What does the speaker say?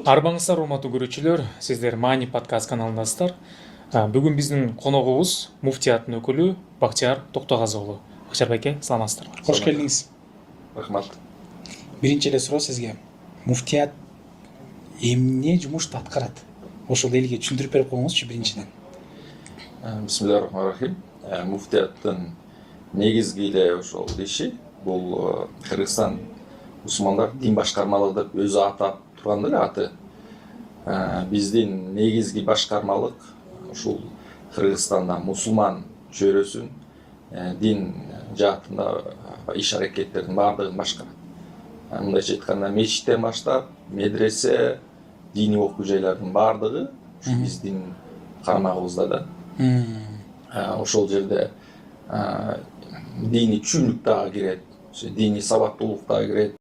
Арбаңыздар урматтуу көрүүчүлөр, сиздер Мани подкаст каналындасыздар. Бүгүн биздин коногубуз муфтияттын өкүлү Бакчар Токтогазы уулу. Бакчар байке, саламатсыздарбы? Кош келдиңиз. Рахмат. Биринчи эле суроо сизге. Муфтият эмне жумушту аткарат? Ошол элге түшүндүрүп берип коюңузчу биринчиден. Бисмиллахиррахманиррахим. Муфтияттын негизги эле ошол иши бул Кыргызстан мусулмандар дин башкармалыгы деп өзү атап турган эле аты. Биздин негизги башкармалык ушул Кыргызстанда мусулман чөйрөсүн дин жаатында иш аракеттердин баардыгын башкарат. Мындайча айтканда мечиттен баштап, медресе, диний окуу жайлардын баардыгы ушу биздин кармагыбызда да. Ошол жерде диний түшүнүк дагы кирет, диний сабаттуулук дагы кирет.